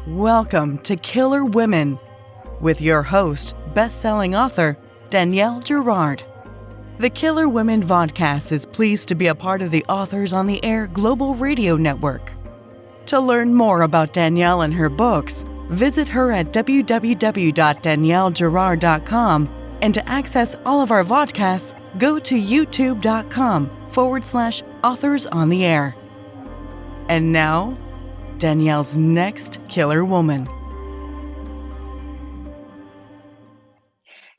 Welcome to Killer Women with your host, best-selling author Danielle Girard. The Killer Women Vodcast is pleased to be a part of the Authors on the Air Global Radio Network. To learn more about Danielle and her books, visit her at www.daniellegirard.com, and to access all of our vodcasts, go to youtube.com/Authors on the Air. And now, Danielle's next killer woman.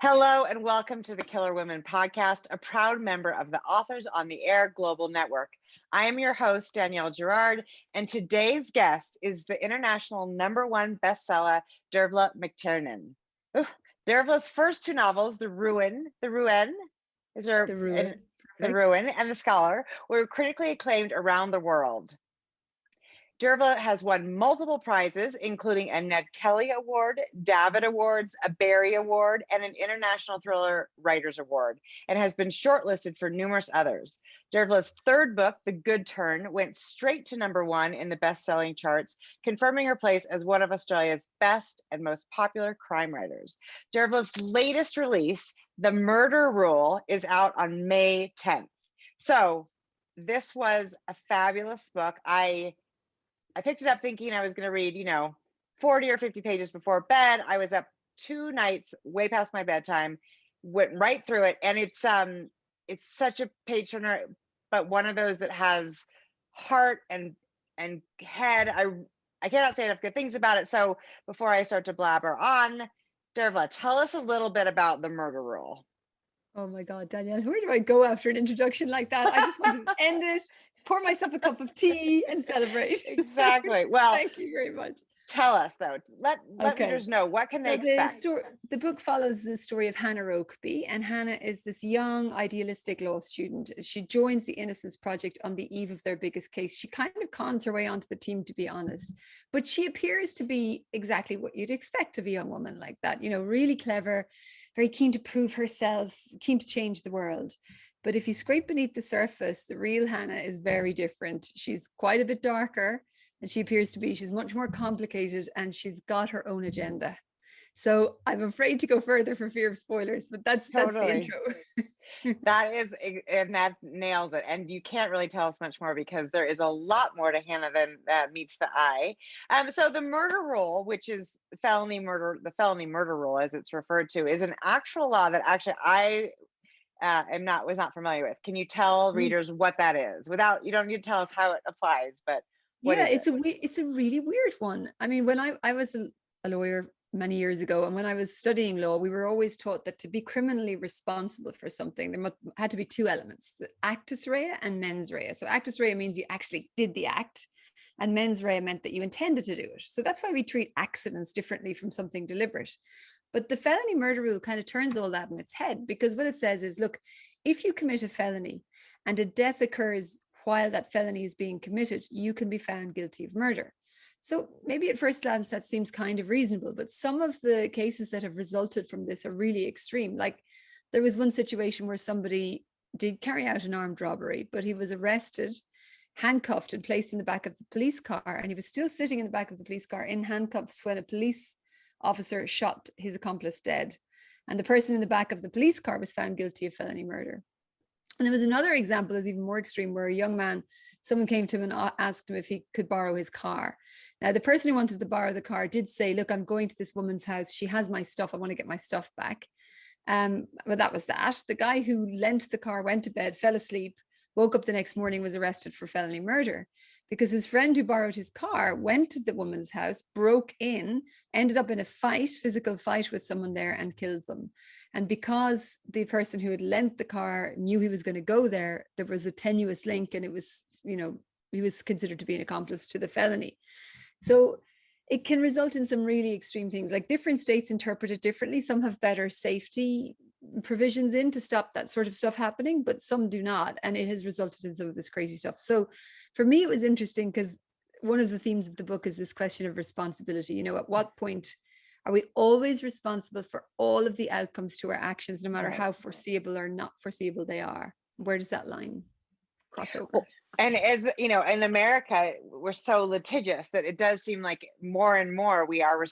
Hello and welcome to the Killer Women podcast, a proud member of the Authors on the Air Global Network. I am your host, Danielle Girard, and today's guest is the international #1 bestseller, Dervla McTiernan. Dervla's first two novels, The Ruin, and The Scholar, were critically acclaimed around the world. Dervla has won multiple prizes, including a Ned Kelly Award, David Awards, a Barry Award, and an International Thriller Writers Award, and has been shortlisted for numerous others. Dervla's third book, The Good Turn, went straight to #1 in the best-selling charts, confirming her place as one of Australia's best and most popular crime writers. Dervla's latest release, The Murder Rule, is out on May 10th. So this was a fabulous book. I picked it up thinking I was going to read, 40 or 50 pages before bed. I was up 2 nights, way past my bedtime, went right through it. And it's such a page turner, but one of those that has heart and head. I cannot say enough good things about it. So before I start to blabber on, Dervla, tell us a little bit about The Murder Rule. Oh my God, Danielle, where do I go after an introduction like that? I just want to end it, pour myself a cup of tea and celebrate. Exactly. Well, thank you very much. Tell us though, let readers know, what can they expect? The book follows the story of Hannah Rokeby, and Hannah is this young idealistic law student. She joins the Innocence Project on the eve of their biggest case. She kind of cons her way onto the team, to be honest, but she appears to be exactly what you'd expect of a young woman like that, really clever, very keen to prove herself, keen to change the world. But if you scrape beneath the surface, the real Hannah is very different. She's quite a bit darker than she appears to be. She's much more complicated, and she's got her own agenda. So I'm afraid to go further for fear of spoilers, but that's the intro. That nails it. And you can't really tell us much more because there is a lot more to Hannah than meets the eye. So the murder rule, which is the felony murder rule, as it's referred to, is an actual law that actually I was not familiar with. Can you tell readers what that is? You don't need to tell us how it applies, but it's a really weird one. I mean, when I was a lawyer many years ago, and when I was studying law, we were always taught that to be criminally responsible for something, there had to be 2 elements: the actus rea and mens rea. So actus rea means you actually did the act, and mens rea meant that you intended to do it. So that's why we treat accidents differently from something deliberate. But the felony murder rule kind of turns all that on its head, because what it says is, look, if you commit a felony and a death occurs while that felony is being committed, you can be found guilty of murder. So maybe at first glance that seems kind of reasonable, but some of the cases that have resulted from this are really extreme. Like there was one situation where somebody did carry out an armed robbery, but he was arrested, handcuffed, and placed in the back of the police car, and he was still sitting in the back of the police car in handcuffs when a police officer shot his accomplice dead, and the person in the back of the police car was found guilty of felony murder. And there was another example that's even more extreme, where a young man, someone came to him and asked him if he could borrow his car. Now, the person who wanted to borrow the car did say, look, I'm going to this woman's house. She has my stuff. I want to get my stuff back. But that was that. The guy who lent the car went to bed, fell asleep, woke up the next morning, was arrested for felony murder, because his friend who borrowed his car went to the woman's house, broke in, ended up in a physical fight with someone there, and killed them. And because the person who had lent the car knew he was going to go there, there was a tenuous link, and it was, he was considered to be an accomplice to the felony. So it can result in some really extreme things. Like different states interpret it differently. Some have better safety provisions in to stop that sort of stuff happening, but some do not. And it has resulted in some of this crazy stuff. So for me, it was interesting because one of the themes of the book is this question of responsibility. At what point are we always responsible for all of the outcomes to our actions, no matter how foreseeable or not foreseeable they are? Where does that line cross over? And as you know, in America, we're so litigious that it does seem like more and more we're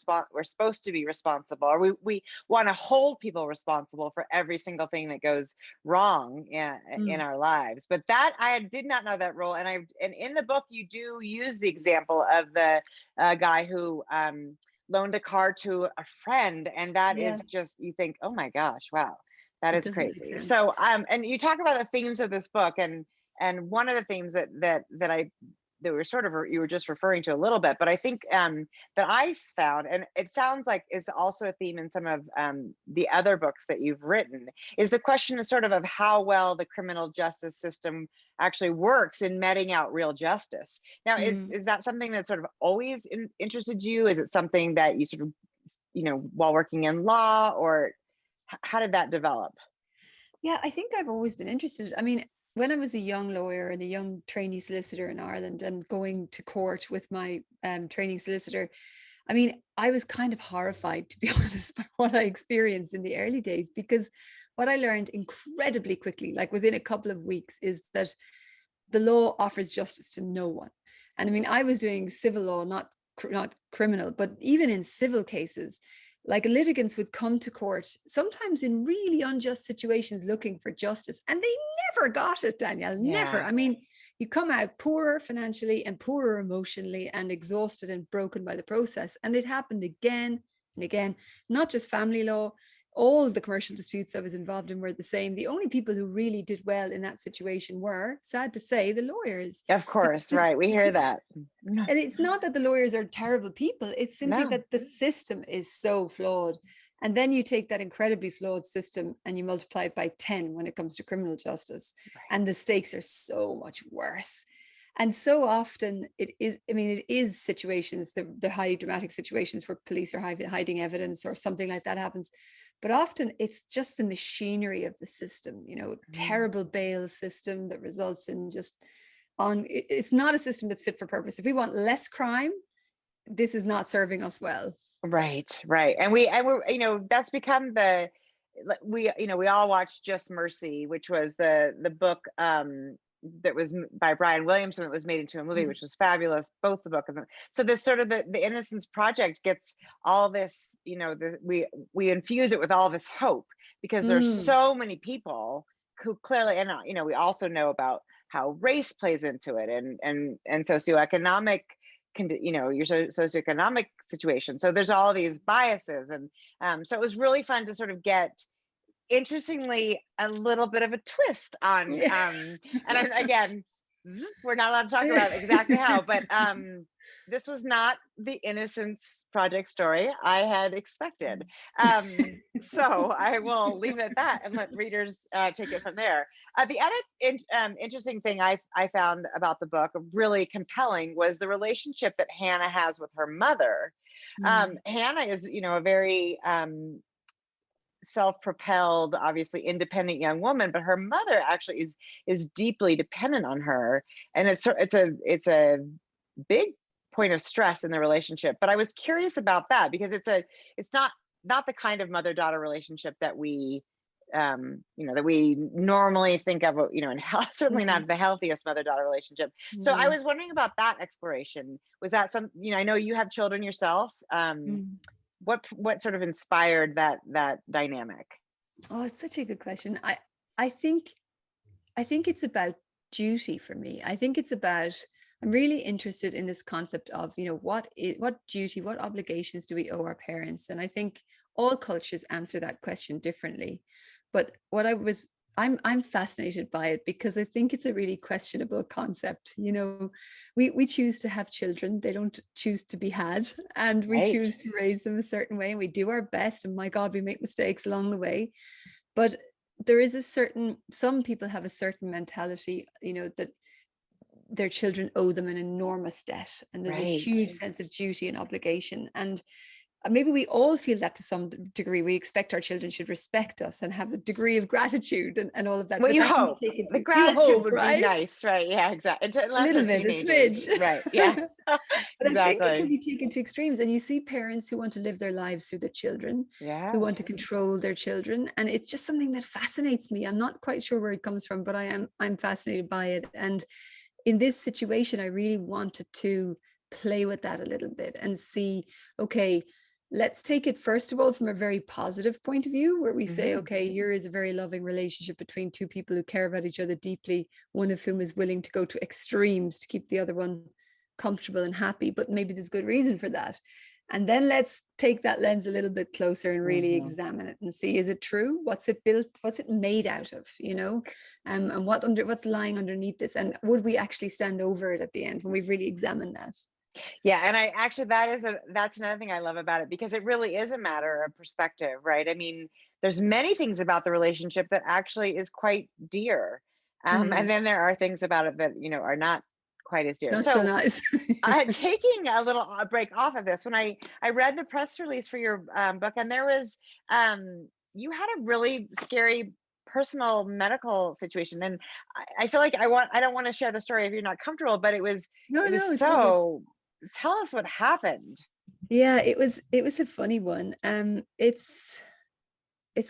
supposed to be responsible, or we want to hold people responsible for every single thing that goes wrong in Mm, our lives. But that I did not know that rule, and in the book you do use the example of the guy who loaned a car to a friend, and that yeah, is just, you think, oh my gosh, wow, that it is doesn't make crazy. sense. So and you talk about the themes of this book, and one of the themes that were sort of you were just referring to a little bit, but I think that I found, and it sounds like is also a theme in some of the other books that you've written, is the question of how well the criminal justice system actually works in meting out real justice. Now, Mm. is that something that sort of always interested you? Is it something that you sort of, while working in law, or how did that develop? Yeah, I think I've always been interested. I mean, when I was a young lawyer and a young trainee solicitor in Ireland and going to court with my training solicitor, I mean, I was kind of horrified, to be honest, by what I experienced in the early days, because what I learned incredibly quickly, like within a couple of weeks, is that the law offers justice to no one. And I mean, I was doing civil law, not criminal, but even in civil cases, like litigants would come to court, sometimes in really unjust situations looking for justice, and they never got it, Danielle, never. Yeah. I mean, you come out poorer financially and poorer emotionally and exhausted and broken by the process. And it happened again and again, not just family law. All the commercial disputes I was involved in were the same. The only people who really did well in that situation were, sad to say, the lawyers. Of course, right. Because We hear this, that. No. and it's not that the lawyers are terrible people, it's simply No. that the system is so flawed. And then you take that incredibly flawed system and you multiply it by 10 when it comes to criminal justice. And the stakes are so much worse. And so often it is, I mean, it is situations, the highly dramatic situations where police are hiding evidence or something like that happens. But often it's just the machinery of the system, Mhm. terrible bail system that results in just it's not a system that's fit for purpose. If we want less crime, this is not serving us well. Right, right. We're, that's become we all watched Just Mercy, which was the book that was by Brian Williamson, that was made into a movie, Mm. which was fabulous, both the book and so this sort of the Innocence Project gets all this, we infuse it with all this hope, because there's Mm. so many people who clearly, and we also know about how race plays into it, and socioeconomic your socioeconomic situation. So there's all these biases, and so it was really fun to sort of get, interestingly, a little bit of a twist on Yeah. and again, we're not allowed to talk about exactly how, but this was not the Innocence Project story I had expected. So I will leave it at that and let readers take it from there. The other interesting thing I found about the book, really compelling, was the relationship that Hannah has with her mother. Mm. Hannah is, a very self-propelled, obviously independent young woman, but her mother actually is deeply dependent on her, and it's a big point of stress in the relationship. But I was curious about that, because it's not the kind of mother-daughter relationship that we normally think of, and certainly Mm. not the healthiest mother-daughter relationship. So I No. was wondering about that exploration. Was that I know you have children yourself. Mm. What sort of inspired that dynamic? Oh, it's such a good question. I think I think it's about duty for me. I think it's about, I'm really interested in this concept of, what duty, what obligations do we owe our parents? And I think all cultures answer that question differently. But I'm fascinated by it because I think it's a really questionable concept. We choose to have children, they don't choose to be had, and we Right. choose to raise them a certain way, and we do our best. And my God, we make mistakes along the way. But there is some people have a certain mentality, that their children owe them an enormous debt, and there's a Right. huge sense of duty and obligation. And maybe we all feel that to some degree. We expect our children should respect us and have a degree of gratitude and all of that, Well, but you that can be hope taken the you gratitude hope, would be right? nice, right? Yeah, exactly. A Unless little they're bit, a teenagers, smidge. right? Yeah. But I think it can Exactly. be taken to extremes. And you see parents who want to live their lives through their children, who want to Yes. control their children. And it's just something that fascinates me. I'm not quite sure where it comes from, but I'm fascinated by it. And in this situation, I really wanted to play with that a little bit and see, okay, let's take it first of all from a very positive point of view, where we say, Hmm. okay, here is a very loving relationship between two people who care about each other deeply, one of whom is willing to go to extremes to keep the other one comfortable and happy, but maybe there's good reason for that. And then let's take that lens a little bit closer and really Hmm. examine it and see, is it true? What's it built? What's it made out of? And what's lying underneath this? And would we actually stand over it at the end when we've really examined that? Yeah, and I actually that's another thing I love about it, because it really is a matter of perspective, right? I mean, there's many things about the relationship that actually is quite dear. And Mm, then there are things about it that, are not quite as dear. not so So, nice. taking a little break off of this, when I read the press release for your book, and there was you had a really scary personal medical situation, and I feel like I don't want to share the story if you're not comfortable, but No, it was no, it's all good. so. Tell us what happened. Yeah, it was a funny one. It's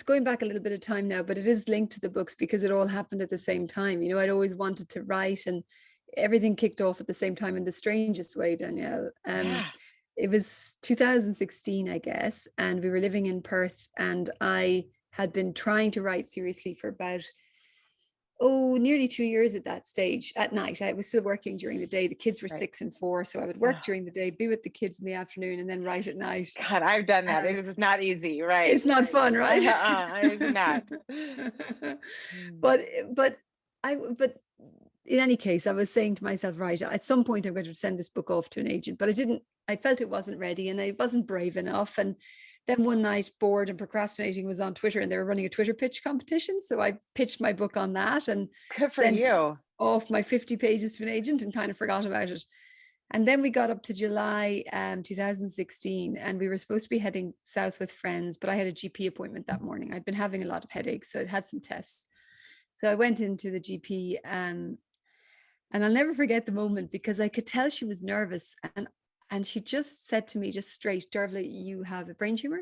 going back a little bit of time now, but it is linked to the books because it all happened at the same time. I'd always wanted to write, and everything kicked off at the same time in the strangest way, Danielle. Yeah. It was 2016, I guess, and we were living in Perth, and I had been trying to write seriously for about nearly 2 years at that stage. At night, I was still working during the day. The kids were Right. 6 and 4, so I would Oh, work during the day, be with the kids in the afternoon, and then write at night. God, I've done that. Um, It is not easy, right? it's not fun, right? It's not. Mm. but but but in any case, I was saying to myself, right, at some point I'm going to send this book off to an agent, but I felt it wasn't ready and I wasn't brave enough. And then one night, bored and procrastinating, was on Twitter, and they were running a Twitter pitch competition. So I pitched my book on that and Good for sent you. off my 50 pages to an agent and kind of forgot about it. And then we got up to July 2016, and we were supposed to be heading south with friends, but I had a GP appointment that morning. I'd been having a lot of headaches, so I had some tests. So I went into the GP, and I'll never forget the moment, because I could tell she was nervous, and she just said to me, just straight, Dervla, you have a brain tumor,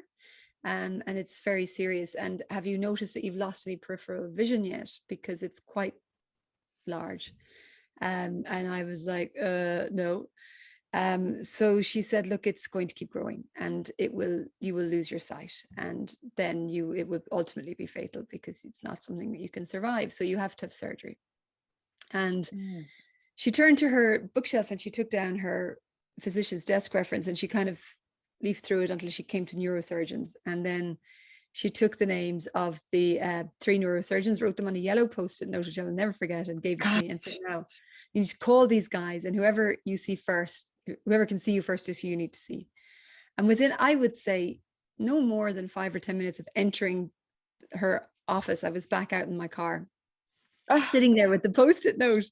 and it's very serious. And have you noticed that you've lost any peripheral vision yet? Because it's quite large. And I was like, no. So she said, look, it's going to keep growing, and you will lose your sight, and then it will ultimately be fatal, because it's not something that you can survive. So you have to have surgery. And Mm. she turned to her bookshelf and she took down her physician's desk reference, and she kind of leafed through it until she came to neurosurgeons. And then she took the names of the 3 neurosurgeons, wrote them on a yellow post-it note, which I will never forget, and gave it to God. me and said, now you need to call these guys, and whoever you see first, whoever can see you first is who you need to see. And within, I would say, no more than 5 or 10 minutes of entering her office, I was back out in my car, sitting there with the post-it note.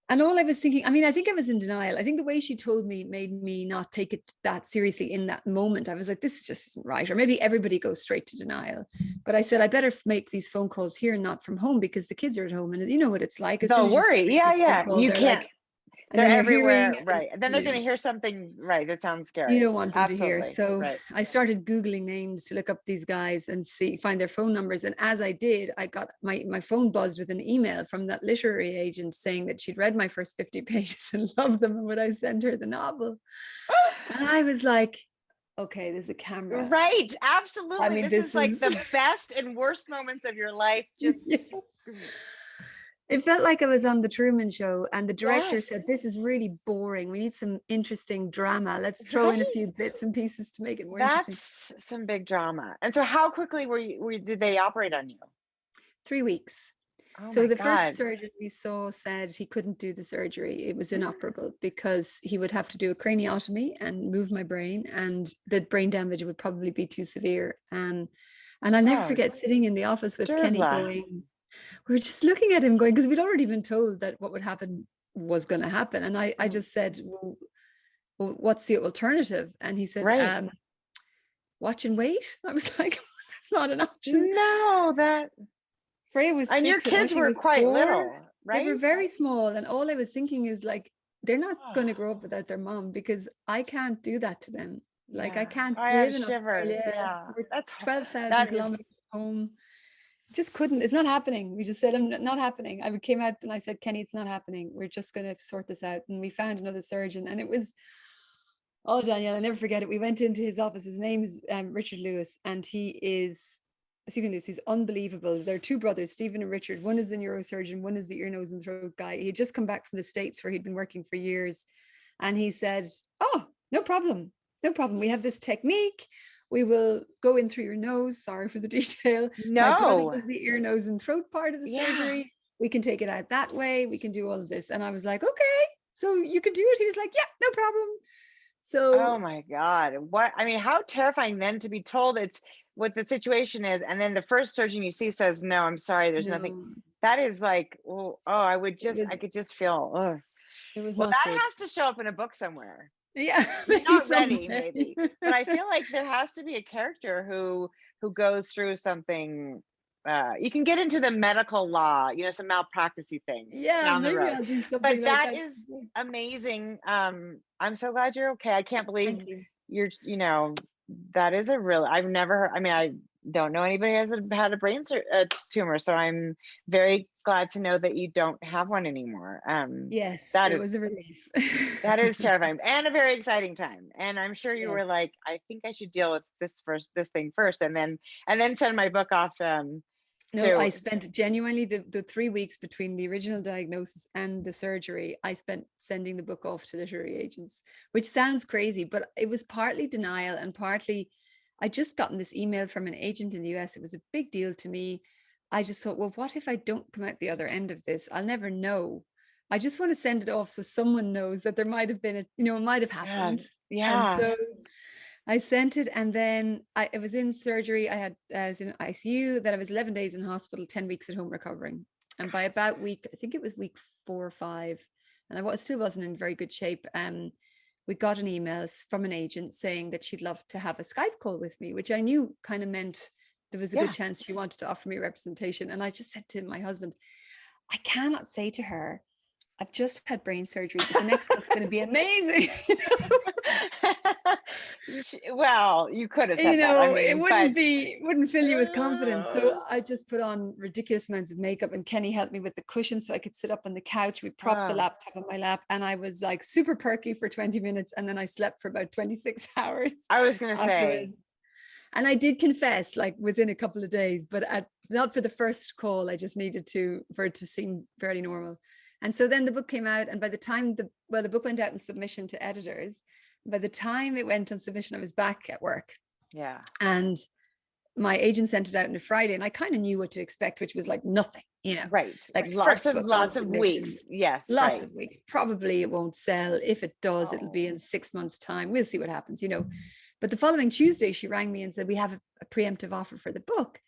And all I was thinking, I mean, I think I was in denial. I think the way she told me made me not take it that seriously in that moment. I was like, this just isn't right. Or maybe everybody goes straight to denial. But I said, I better make these phone calls here, not from home, because the kids are at home. And you know what it's like. As soon Don't as you start worry. making Yeah, a phone yeah. call, You they're can't. like, and They're then they're everywhere, hearing, and right? And then they're going to hear something, right? That sounds you scary. don't want them to hear. Absolutely. So Right. I started Googling names to look up these guys and find their phone numbers. And as I did, I got my phone buzzed with an email from that literary agent saying that she'd read my first 50 pages and loved them, and would I send her the novel? And I was like, okay, there's a camera. Right. I Absolutely. mean, This is this like is, the best and worst moments of your life. Just, yeah. It felt like I was on the Truman Show, and the director said, yes. this is really boring. We need some interesting drama. Let's throw in a Right. few bits and pieces to make it more interesting. That's some big drama. And so how quickly did they operate on you? 3 weeks. Oh So my the first God. surgeon we saw said he couldn't do the surgery. It was inoperable, because he would have to do a craniotomy and move my brain, and the brain damage would probably be too severe. And I'll never Oh, forget sitting in the office with Kenny Dervla. going, we were just looking at him going, because we'd already been told that what would happen was going to happen. And I just said, well, what's the alternative? And he said, Right. watch and wait. I was like, that's not an option. No, Freya was and your 6 and kids Ashley were was quite 4. little, They were right? very small. And all I was thinking is, like, they're not going to Oh, grow up without their mom, because I can't do that to them. Like, I yeah. can't. I We have live in shivers. Australia. Yeah. We're That's 12,000 that is kilometers from home. just couldn't. It's not happening. We just said, I'm not happening. I came out and I said, Kenny, it's not happening. We're just going to sort this out. And we found another surgeon, and it was, oh, Danielle, I'll never forget it. We went into his office. His name is Richard Lewis, and Stephen Lewis, he's unbelievable. There are two brothers, Stephen and Richard. One is the neurosurgeon, one is the ear, nose, and throat guy. He had just come back from the States where he'd been working for years. And he said, oh, no problem. No problem. We have this technique. We will go in through your nose. Sorry for the detail. My brother does the ear, nose, and throat part of the surgery. We can take it out that way. We can do all of this. And I was like, okay, so you can do it. He was like, yeah, no problem. So, oh my God. How terrifying then to be told it's what the situation is. And then the first surgeon you see says, no, I'm sorry, there's nothing. That is like, I could just feel, ugh. It was well, that good. Has to show up in a book somewhere. Yeah. Not ready, maybe. But I feel like there has to be a character who goes through something. You can get into the medical law, some malpractice-y things down the road. I'll do something but like that is amazing. I'm so glad you're okay. I can't believe you're, that is a real, I've never heard, I don't know anybody who has had a brain tumor, so I'm very glad to know that you don't have one anymore. Yes, that was a relief. That is terrifying and a very exciting time. And I'm sure you were like, I think I should deal with this thing first, and then send my book off. No, I spent genuinely the 3 weeks between the original diagnosis and the surgery, I spent sending the book off to literary agents, which sounds crazy, but it was partly denial and partly I just gotten this email from an agent in the US. It was a big deal to me. I just thought, well, what if I don't come out the other end of this? I'll never know. I just want to send it off so someone knows that there might have been it might have happened. Yeah. And so I sent it, and then it was in surgery. I was in ICU. Then I was 11 days in hospital, 10 weeks at home recovering. And by about I think it was week 4 or 5, and I still wasn't in very good shape. We got an email from an agent saying that she'd love to have a Skype call with me, which I knew kind of meant there was a good chance she wanted to offer me representation. And I just said to my husband, I cannot say to her, I've just had brain surgery, but the next book's going to be amazing. Well, you could have said that. It wouldn't fill you with confidence. So I just put on ridiculous amounts of makeup, and Kenny helped me with the cushion so I could sit up on the couch. We propped the laptop on my lap, and I was like super perky for 20 minutes. And then I slept for about 26 hours. I was going to say. And I did confess like within a couple of days, but not for the first call. I just needed for it to seem fairly normal. And so then the book came out, and by the time the book went out in submission to editors, by the time it went on submission, I was back at work. Yeah. And my agent sent it out on a Friday, and I kind of knew what to expect, which was like nothing, Right. Like lots of weeks. Yes. Lots of weeks. Probably it won't sell. If it does, it'll be in 6 months' time. We'll see what happens, But the following Tuesday, she rang me and said, we have a preemptive offer for the book.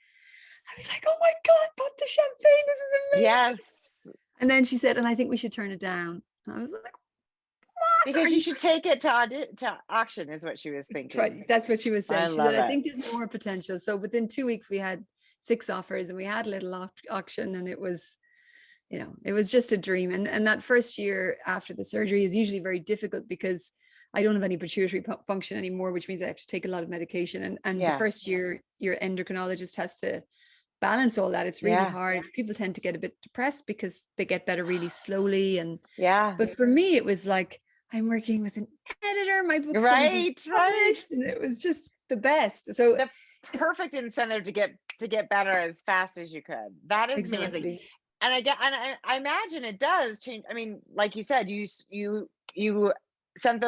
I was like, oh my God, pop the champagne. This is amazing. Yes. And then she said, and I think we should turn it down. And I was like, what? Because you should take it to auction, is what she was thinking. Right. That's what she was saying. She said, I think there's more potential. So within 2 weeks, we had 6 offers, and we had a little auction, and it was, it was just a dream. And that first year after the surgery is usually very difficult because I don't have any pituitary function anymore, which means I have to take a lot of medication. And the first year, your endocrinologist has to balance all that. It's really hard. People tend to get a bit depressed because they get better really slowly. But for me, it was like, I'm working with an editor, my book's right. And it was just the best. So the perfect incentive to get better as fast as you could. That is amazing. And I imagine it does change. I mean, like you said, you sent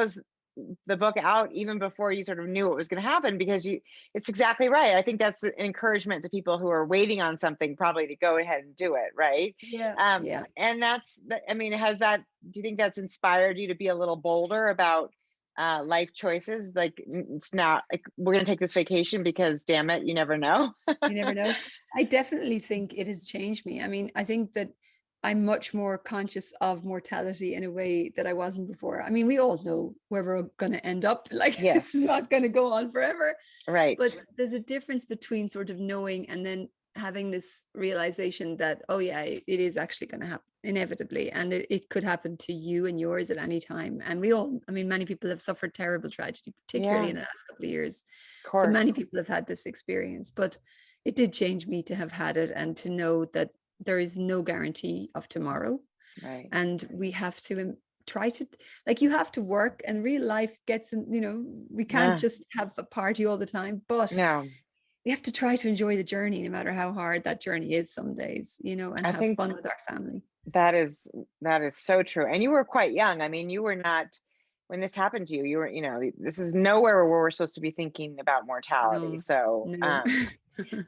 the book out even before you sort of knew what was going to happen, because it's exactly right. I think that's an encouragement to people who are waiting on something, probably to go ahead and do it. Right. Yeah. And do you think that's inspired you to be a little bolder about life choices? Like, it's not like we're going to take this vacation because damn it, you never know. You never know. I definitely think it has changed me. I mean, I think that I'm much more conscious of mortality in a way that I wasn't before. I mean, we all know where we're going to end up. Like, this is not going to go on forever. Right. But there's a difference between sort of knowing and then having this realization that, oh yeah, it is actually going to happen inevitably. And it could happen to you and yours at any time. And many people have suffered terrible tragedy, particularly in the last couple of years. So many people have had this experience, but it did change me to have had it and to know that there is no guarantee of tomorrow. Right. And we have to try to, like, you have to work, and real life gets in, you know, we can't just have a party all the time, but No, we have to try to enjoy the journey, no matter how hard that journey is some days, you know, and I have think fun with our family. that is so true. And you were quite young. I mean, you were not, when this happened to you, you were, you know, this is nowhere where we're supposed to be thinking about mortality. No, So, no.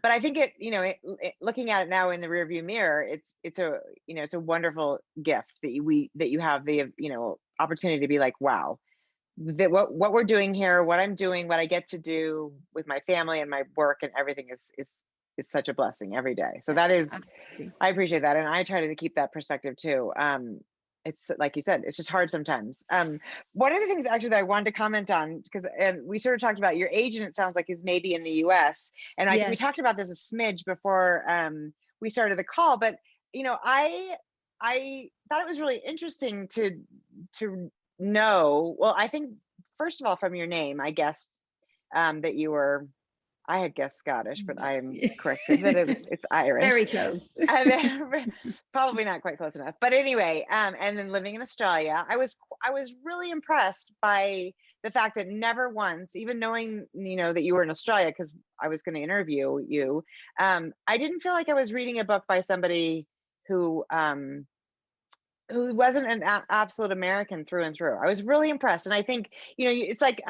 but I think it, you know, looking at it now in the rearview mirror, it's a, you know, it's a wonderful gift that you have the, you know, opportunity to be like, wow, that what we're doing here, what I'm doing, what I get to do with my family and my work and everything is such a blessing every day. So Yeah, that is, absolutely. I appreciate that, and I try to keep that perspective too. It's like you said, it's just hard sometimes. One of the things actually that I wanted to comment on, because we sort of talked about your agent, it sounds like is maybe in the US, and we Yes. talked about this a smidge before we started the call, but you know, I thought it was really interesting to know. Well, I think first of all, from your name, I guessed that you were. I had guessed Scottish, but I am corrected that it's Irish. Very close. Probably not quite close enough. But anyway, and then living in Australia, I was really impressed by the fact that never once, even knowing, you know, that you were in Australia, because I was going to interview you, I didn't feel like I was reading a book by somebody who wasn't an absolute American through and through. I was really impressed. And I think, you know, it's like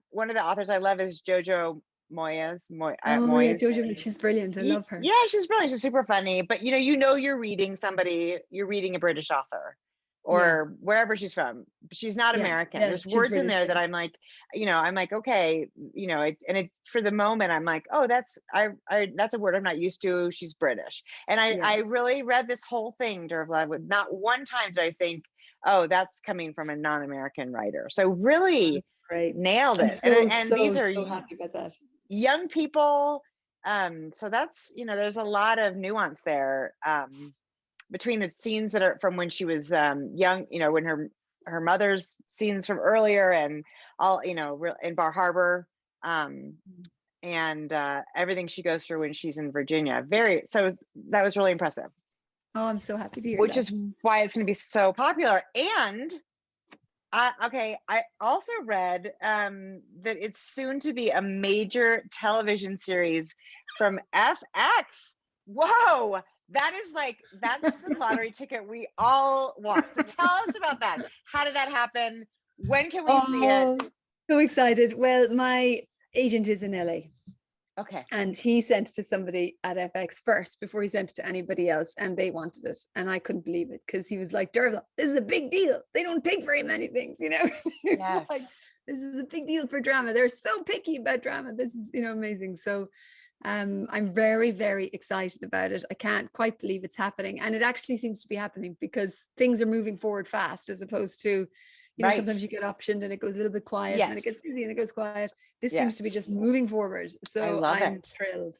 one of the authors I love is Jojo Moyes. Oh yeah, Jojo, she's brilliant. I love her. Yeah, she's brilliant. She's super funny. But you know, you're reading a British author, or wherever she's from. She's not American. There's words in there that I'm like, you know, I'm like, okay, you know, for the moment, I'm like, oh, that's a word I'm not used to. She's British, and I really read this whole thing, Dervla, with not one time did I think, oh, that's coming from a non-American writer. So really nailed it. And these are so happy about that. Young people, so that's, you know, there's a lot of nuance there between the scenes that are from when she was young, you know, when her mother's scenes from earlier, and all, you know, in Bar Harbor, and everything she goes through when she's in Virginia. So that was really impressive. Oh, I'm so happy to hear which that. is why it's going to be so popular. And okay, I also read that it's soon to be a major television series from FX. Whoa, that's the lottery ticket we all want. So tell us about that. How did that happen? When can we see it? So excited. Well, my agent is in LA. Okay. And he sent it to somebody at FX first before he sent it to anybody else, and they wanted it. And I couldn't believe it, because he was like, Dervla, this is a big deal. They don't take very many things, you know. Yes. Like, this is a big deal for drama. They're so picky about drama. This is, you know, amazing. So I'm very, very excited about it. I can't quite believe it's happening. And it actually seems to be happening, because things are moving forward fast, as opposed to, you know, sometimes you get optioned and it goes a little bit quiet, and then it gets busy and it goes quiet. This seems to be just moving forward. So I'm thrilled.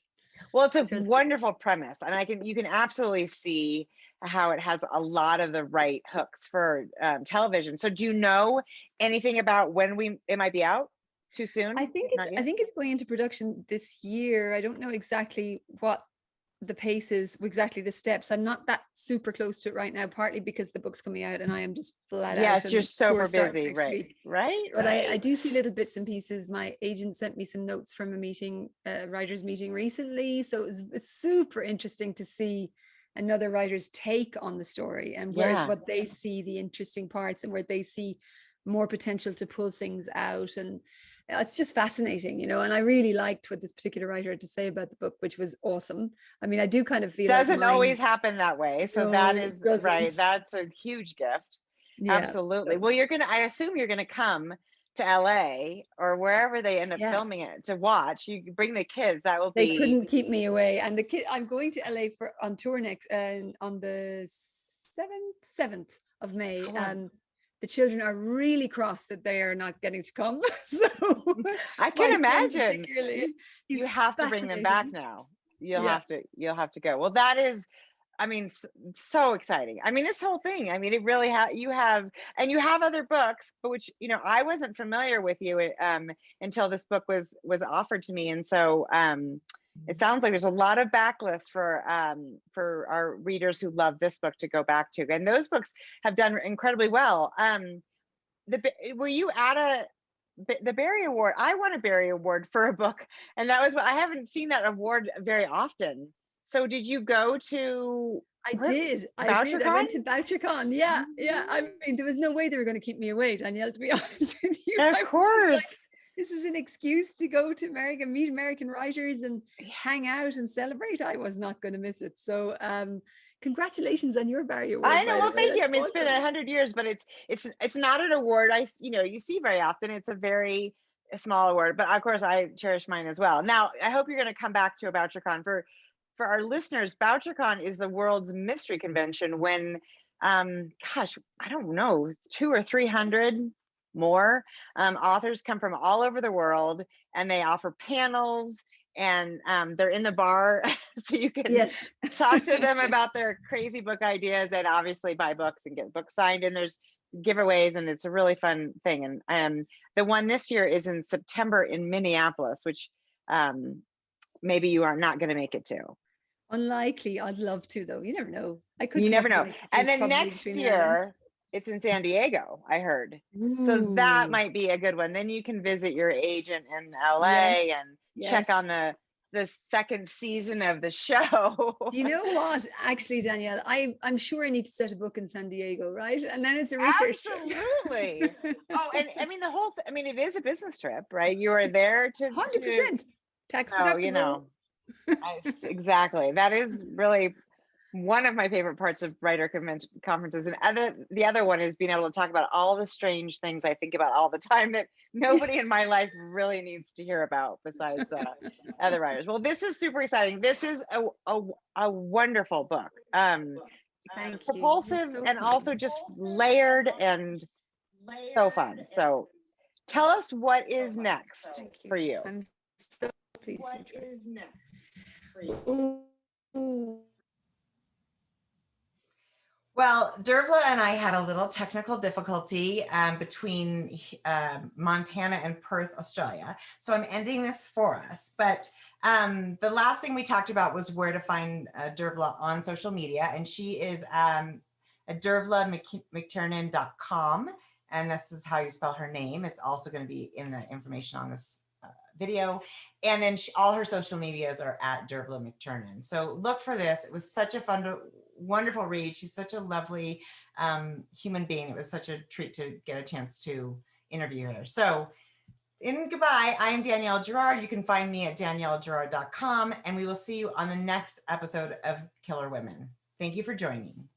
Well, it's a wonderful premise, and you can absolutely see how it has a lot of the right hooks for television. So do you know anything about when it might be out? Too soon? I think it's going into production this year. I don't know exactly what the pace is, exactly the steps. I'm not that super close to it right now, partly because the book's coming out and I am just flat out. Yes, you're super busy, right? But I do see little bits and pieces. My agent sent me some notes from a meeting, writers meeting recently. So it's super interesting to see another writer's take on the story, and what they see the interesting parts, and where they see more potential to pull things out. And it's just fascinating, you know. And I really liked what this particular writer had to say about the book, which was awesome. I mean, I do kind of feel doesn't always happen that way. So that is right. That's a huge gift. Yeah, absolutely. So, well, I assume you're going to come to LA or wherever they end up filming it to watch. You bring the kids. That will be. They couldn't keep me away. And I'm going to LA on tour next on the 7th of May. And the children are really cross that they are not getting to come. So I can imagine. You have to bring them back now. You'll have to go. Well, that is, I mean, so exciting. I mean, this whole thing, I mean, it really you have other books, but which, you know, I wasn't familiar with you until this book was offered to me. And so it sounds like there's a lot of backlists for our readers who love this book to go back to, and those books have done incredibly well. Were you at the Barry Award? I won a Barry Award for a book, and that was I haven't seen that award very often. So did you go to? I did. I went to BoucherCon. Yeah. I mean, there was no way they were going to keep me away, Danielle, to be honest with you. Of course. This is an excuse to go to America, meet American writers and hang out and celebrate. I was not going to miss it. So congratulations on your Barry Award. I know. Well, thank you. I mean, it's been 100 years, but it's not an award you see very often. It's a small award, but of course I cherish mine as well. Now, I hope you're going to come back to a BoucherCon. For our listeners, BoucherCon is the world's mystery convention when, gosh, I don't know, 200 or 300 more authors come from all over the world, and they offer panels, and they're in the bar so you can talk to them about their crazy book ideas, and obviously buy books and get books signed, and there's giveaways, and it's a really fun thing. And the one this year is in September in Minneapolis, which maybe you are not going to make it to. Unlikely. I'd love to, though. You never know. You never know. And then next year it's in San Diego, I heard. Ooh. So that might be a good one. Then you can visit your agent in LA and check on the second season of the show. You know what? Actually, Danielle, I'm sure I need to set a book in San Diego, right? And then it's a research trip. Absolutely. Oh, and I mean it is a business trip, right? You are there to 100% tax deductible. Exactly. That is really one of my favorite parts of writer conferences. And the other one is being able to talk about all the strange things I think about all the time that nobody in my life really needs to hear about besides other writers. Well, this is super exciting. This is a wonderful book. Thank propulsive you. And also just layered and so fun. So tell us what is next for you. I'm so pleased. What is next for you? Ooh. Well, Dervla and I had a little technical difficulty between Montana and Perth, Australia. So I'm ending this for us. But the last thing we talked about was where to find Dervla on social media. And she is at Dervla McTiernan.com. And this is how you spell her name. It's also going to be in the information on this video. And then all her social medias are at Dervla McTiernan. So look for this. It was such a wonderful read. She's such a lovely human being. It was such a treat to get a chance to interview her. So goodbye, I'm Danielle Girard. You can find me at daniellegirard.com, and we will see you on the next episode of Killer Women. Thank you for joining.